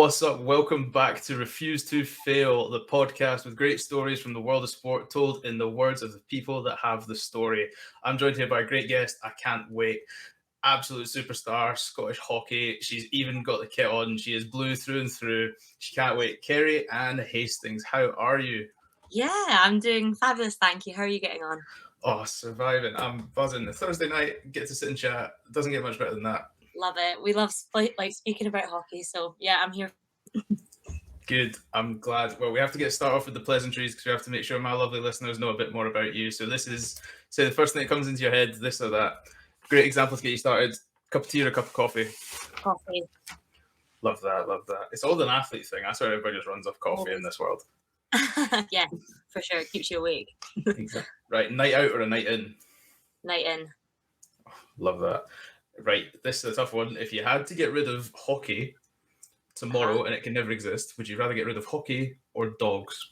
What's up? Welcome back to Refuse to Fail, the podcast with great stories from the world of sport told in the words of the people that have the story. I'm joined here by a great guest. I can't wait. Absolute superstar, Scottish hockey. She's even got the kit on. She is blue through and through. She can't wait. Kerry-Anne Hastings, how are you? Yeah, I'm doing fabulous, thank you. How are you getting on? Oh, surviving. I'm buzzing. The Thursday night, get to sit and chat. Doesn't get much better than that. Love it. We love speaking about hockey, so yeah, I'm here. Good. I'm glad. Well, we have to start off with the pleasantries because we have to make sure my lovely listeners know a bit more about you. So this is, say, the first thing that comes into your head, this or that. Great example to get you started. Cup of tea or a cup of coffee? Coffee. Love that. Love that. It's all an athlete thing. I swear everybody just runs off coffee in this world. Yeah, for sure. It keeps you awake. Exactly. Right. Night out or a night in? Night in. Love that. Right. This is a tough one. If you had to get rid of hockey tomorrow and it can never exist, would you rather get rid of hockey or dogs?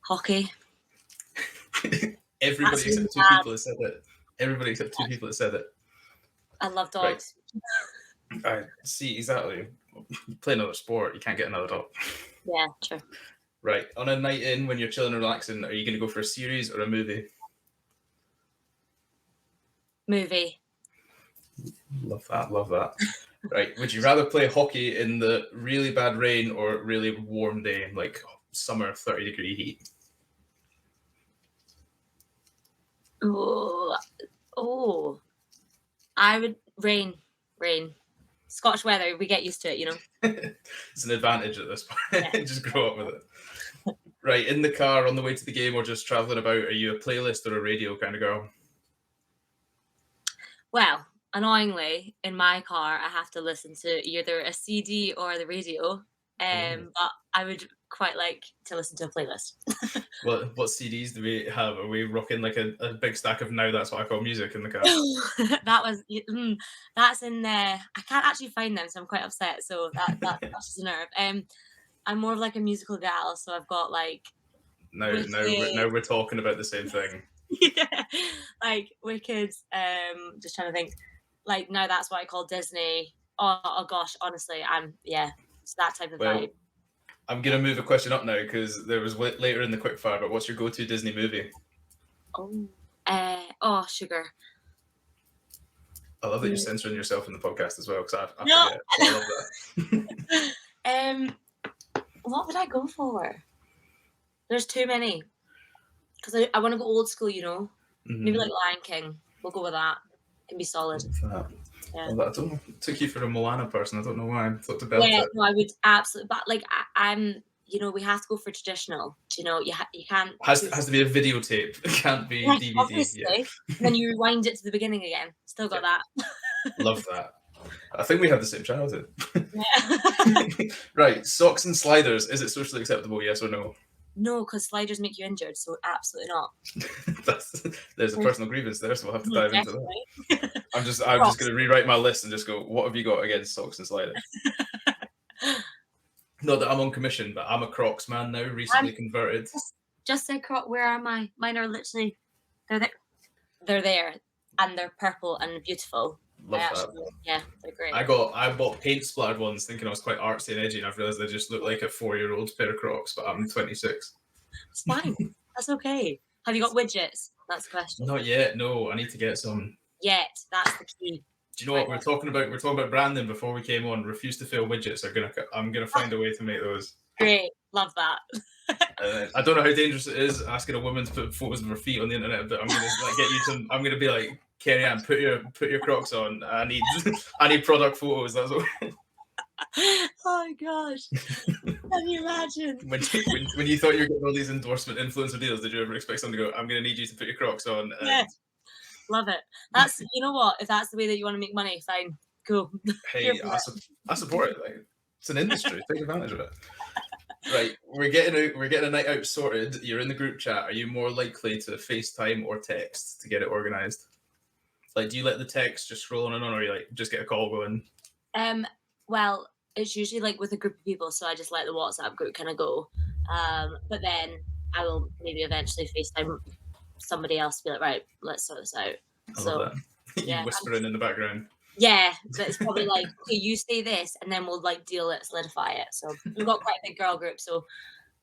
Hockey. Everybody That's except really two people have said it. Everybody except two people have said it. I love dogs. Right. I see, exactly. You play another sport, you can't get another dog. Yeah, true. Right. On a night in, when you're chilling and relaxing, are you going to go for a series or a movie? Movie. Love that. Love that. Right. Would you rather play hockey in the really bad rain or really warm day, like summer 30-degree heat? Oh. I would rain. Scottish weather, we get used to it, you know. It's an advantage at this point. Yeah. Just grow up with it. Right. In the car on the way to the game or just traveling about, are you a playlist or a radio kind of girl? Well, annoyingly, in my car, I have to listen to either a CD or the radio. But I would quite like to listen to a playlist. What CDs do we have? Are we rocking like a big stack of Now That's What I Call Music in the car? That's in there. I can't actually find them, so I'm quite upset. So that's just a nerve. I'm more of like a musical gal, so I've got like now we're talking about the same thing. Yeah, like Wicked. Just trying to think. Like Now That's What I Call Disney. Oh gosh, honestly, it's that type of vibe. I'm gonna move a question up now because there was later in the quickfire. But what's your go-to Disney movie? Sugar. I love that you're censoring yourself in the podcast as well because I No, forget. I love that. What would I go for? There's too many. Because I want to go old school, you know. Mm-hmm. Maybe like Lion King. We'll go with that. It can be solid. Yeah. Well, I don't know. It took you for a Moana person. I don't know why. I thought to belt it. No, I would absolutely. But like I'm, you know, we have to go for traditional. You know, you can't. Has to be a videotape. It can't be DVD. Obviously. Yeah. Then you rewind it to the beginning again. Still got that. Love that. I think we have the same childhood. Yeah. Right. Socks and sliders. Is it socially acceptable? Yes or no? No, because sliders make you injured, so absolutely not. There's a personal grievance there, so we'll have to dive into that. I'm just going to rewrite my list and just go, what have you got against socks and sliders? Not that I'm on commission, but I'm a Crocs man now, recently converted. Just say Crocs. Where are mine? Mine are literally, they're there, and they're purple and beautiful. Love that. Yeah, they're great. I bought paint splattered ones thinking I was quite artsy and edgy, and I've realised they just look like a 4-year-old pair of Crocs, but I'm 26. It's fine. That's okay. Have you got widgets? That's the question. Not yet. No, I need to get some. That's the key. Do you know what we're talking about? We're talking about branding before we came on. Refuse to Fail widgets I'm gonna find a way to make those. Great, love that. I don't know how dangerous it is asking a woman to put photos of her feet on the internet, but I'm gonna get you to. I'm gonna be like, Kerry-Anne, put your Crocs on. I need product photos. That's what. Oh my gosh! Can you imagine? When you thought you were getting all these endorsement influencer deals, did you ever expect someone to go, "I'm gonna need you to put your Crocs on"? Yeah. Love it. That's, you know what? If that's the way that you want to make money, fine, cool. Hey, I support it. Like, it's an industry. Take advantage of it. Right, we're getting a night out sorted. You're in the group chat. Are you more likely to FaceTime or text to get it organised? Like, do you let the text just scroll on and on, or you like just get a call going? Well, it's usually like with a group of people, so I just let the WhatsApp group kind of go. But then I will maybe eventually FaceTime somebody else to be like, right, let's sort this out. I love that. You whispering in the background. Yeah, but it's probably like, okay, you say this, and then we'll like solidify it. So we've got quite a big girl group, so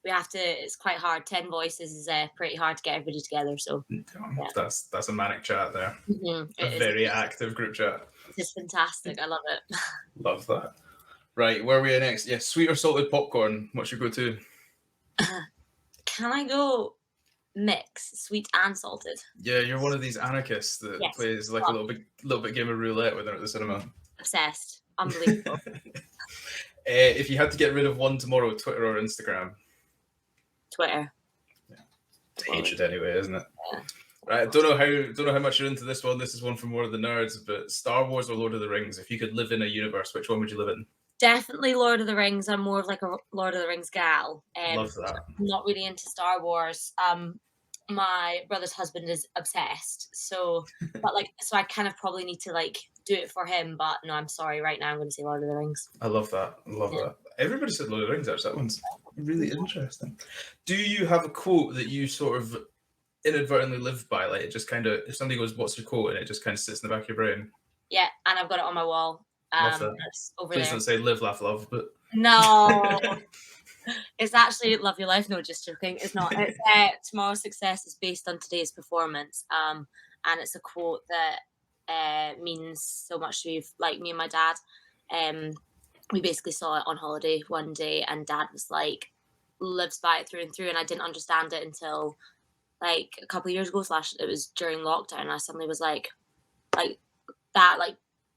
we have to. It's quite hard. 10 voices is pretty hard to get everybody together. So yeah, That's a manic chat there. A it is. very active group chat. It's fantastic. I love it. Love that. Right, where are we next? Yeah, sweet or salted popcorn. What's your go-to? Can I go mix, sweet and salted? Yeah, you're one of these anarchists that Yes. plays like a little bit game of roulette when they're at the cinema. Obsessed. Unbelievable. If you had to get rid of one tomorrow, Twitter or Instagram? Twitter. Hatred anyway, isn't it? Yeah. Right, I don't know how much you're into this one. This is one from more of the nerds, but Star Wars or Lord of the Rings? If you could live in a universe, which one would you live in? Definitely Lord of the Rings. I'm more of like a Lord of the Rings gal. Love that. I'm not really into Star Wars. My brother's husband is obsessed. So, so I kind of probably need to like do it for him. But no, I'm sorry. Right now, I'm going to say Lord of the Rings. I love that. That. Everybody said Lord of the Rings. Actually, that one's really interesting. Do you have a quote that you sort of inadvertently live by? Like, it just kind of, if somebody goes, "What's your quote?" and it just kind of sits in the back of your brain. Yeah, and I've got it on my wall. Love that. Over Please there. don't say "live, laugh, love," but no. It's actually "Love Your Life." No, just joking. It's not. It's tomorrow's success is based on today's performance. And it's a quote that means so much to like me and my dad. We basically saw it on holiday one day, and Dad was like, lives by it through and through, and I didn't understand it until like a couple of years ago. It was during lockdown, and I suddenly was like that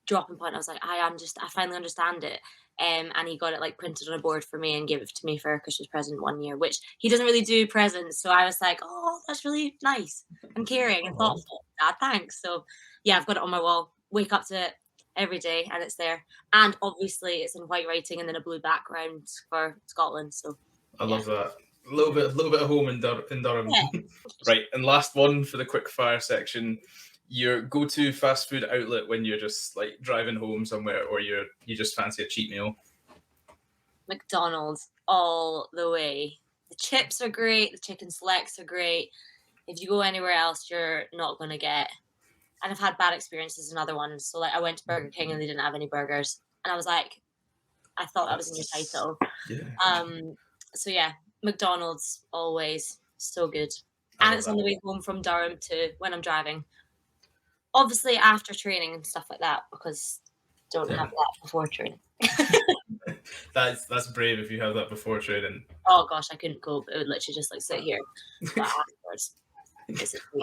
dropping point. I was like, I finally understand it. And he got it like printed on a board for me and gave it to me for a Christmas present one year, which he doesn't really do presents. So I was like, oh, that's really nice and caring and thoughtful. Dad, thanks. So yeah, I've got it on my wall. Wake up to it every day and it's there. And obviously it's in white writing and then a blue background for Scotland. So I love that. A little bit of home in Durham. Yeah. Right, and last one for the quick fire section. Your go-to fast food outlet when you're just like driving home somewhere, or you just fancy a cheat meal? McDonald's all the way. The chips are great. The chicken selects are great. If you go anywhere else, you're not going to get. And I've had bad experiences in other ones. So like I went to Burger King and they didn't have any burgers, and I was like, I thought that was in your title. Yeah. So yeah, McDonald's always so good, and it's on the way home from Durham to when I'm driving. Obviously after training and stuff like that, because don't have that before training. That's brave if you have that before training. Oh gosh, I couldn't cope. It would literally just like sit here. But afterwards,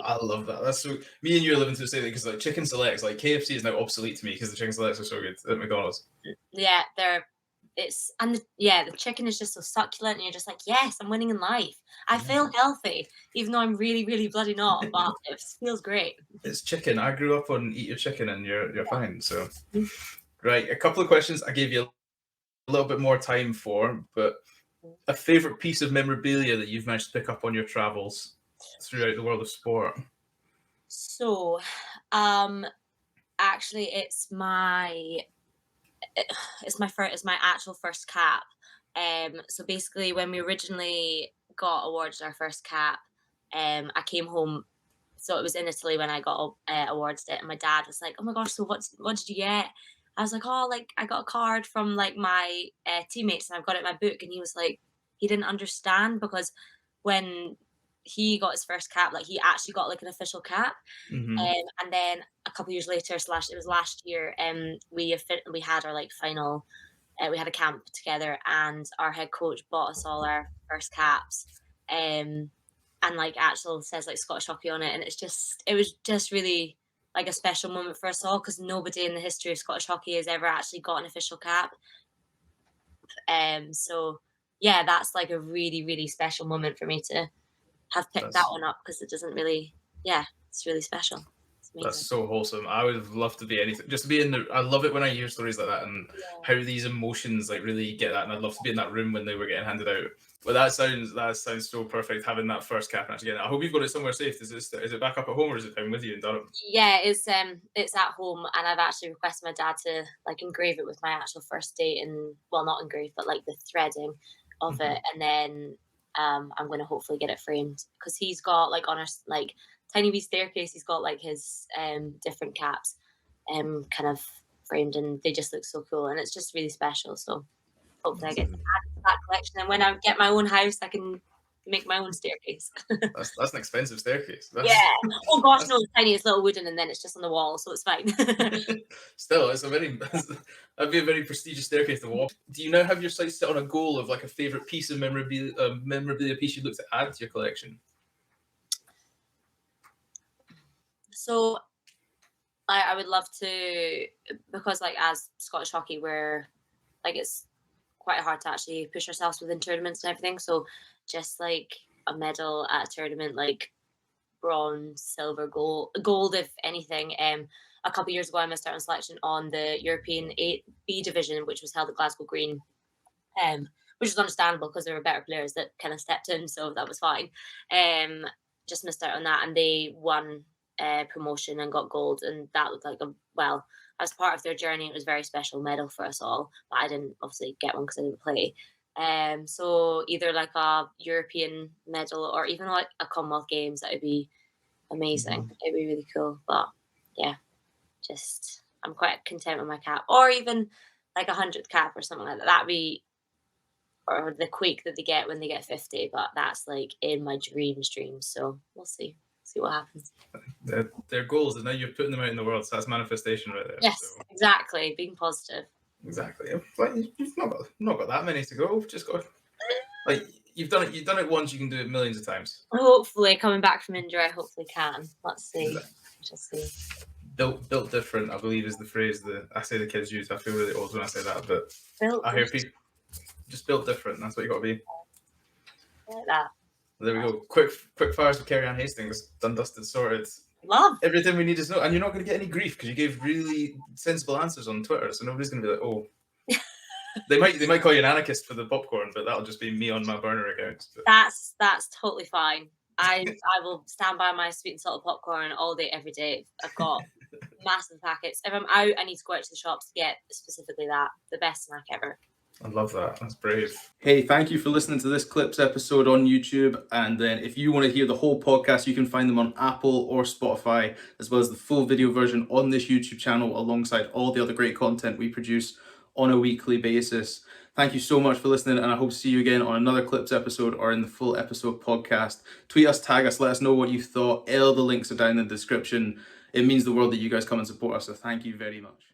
I love that. That's so. Me and you are living through the same thing because like chicken selects, like KFC is now obsolete to me because the chicken selects are so good at McDonald's. Yeah, the chicken is just so succulent, and you're just like, yes, I'm winning in life. I feel healthy, even though I'm really, really bloody not. But it feels great. It's chicken. I grew up on eat your chicken, and you're fine. So, right, a couple of questions I gave you a little bit more time for, but a favorite piece of memorabilia that you've managed to pick up on your travels throughout the world of sport? So, actually, it's my actual first cap. So basically, when we originally got awarded our first cap, I came home. So it was in Italy when I got awarded it, and my dad was like, "Oh my gosh, so what did you get?" I was like, "Oh, like I got a card from like my teammates, and I've got it in my book." And he was like, he didn't understand because when he got his first cap, like he actually got like an official cap. Mm-hmm. And then a couple years later, it was last year, we had our like final. We had a camp together, and our head coach bought us all our first caps. And like actual says like Scottish hockey on it, and it was just really like a special moment for us all because nobody in the history of Scottish hockey has ever actually got an official cap. So yeah, that's like a really, really special moment for me to have picked that one up because it doesn't really, it's really special. That's so wholesome. I would love to be anything, just to be in the. I love it when I hear stories like that and how these emotions like really get that. And I'd love to be in that room when they were getting handed out. But that sounds so perfect having that first cap and actually getting it. I hope you've got it somewhere safe. Is it back up at home or is it down with you in Durham? Yeah, it's at home, and I've actually requested my dad to like engrave it with my actual first date, and well, not engrave, but like the threading of it, and then I'm going to hopefully get it framed because he's got like on a tiny wee staircase. He's got like his different caps, kind of framed, and they just look so cool, and it's just really special. So hopefully I get to add to that collection, and when I get my own house, I can make my own staircase. That's an expensive staircase. Yeah. Oh gosh, no, it's tiny. It's little wooden, and then it's just on the wall, so it's fine. Still, that'd be a very prestigious staircase to walk. Do you now have your sights set on a goal of like a favorite piece of memorabilia piece you'd look to add to your collection? So I would love to, because like as Scottish hockey, where like it's quite hard to actually push ourselves within tournaments and everything. So just like a medal at a tournament, like bronze, silver, gold, if anything. A couple of years ago, I missed out on selection on the European 8B division, which was held at Glasgow Green, which was understandable because there were better players that kind of stepped in, so that was fine. Just missed out on that, and they won promotion and got gold, and that was like as part of their journey, it was a very special medal for us all, but I didn't obviously get one because I didn't play. So either like a European medal or even like a Commonwealth Games, that would be amazing. It'd be really cool. But yeah, just I'm quite content with my cap, or even like 100th cap or something like that. That'd be, or the quake that they get when they get 50. But that's like in my dreams. So we'll see what happens. Their goals, and now you're putting them out in the world, so that's manifestation right there. Yes, so. Exactly. Being positive. Exactly. Like, you've not got that many to go. You've just got, like, you've done it once. You can do it millions of times. Hopefully, coming back from injury, I hopefully can. Let's see. Exactly. Just see. Built different, I believe, is the phrase that I say the kids use. I feel really old when I say that, but I hear people just built different. That's what you got to be. Like that. There we go. Quick fires for Kerry-Anne Hastings. Done, dusted, sorted. Love. Everything we need to know. And you're not going to get any grief because you gave really sensible answers on Twitter. So nobody's going to be like, oh. They might call you an anarchist for the popcorn, but that'll just be me on my burner account. But. That's totally fine. I will stand by my sweet and salted popcorn all day, every day. I've got massive packets. If I'm out, I need to go out to the shops to get specifically that. The best snack ever. I love that. That's brave. Hey, thank you for listening to this Clips episode on YouTube. And then if you want to hear the whole podcast, you can find them on Apple or Spotify, as well as the full video version on this YouTube channel, alongside all the other great content we produce on a weekly basis. Thank you so much for listening, and I hope to see you again on another Clips episode or in the full episode podcast. Tweet us, tag us, let us know what you thought. All the links are down in the description. It means the world that you guys come and support us, so thank you very much.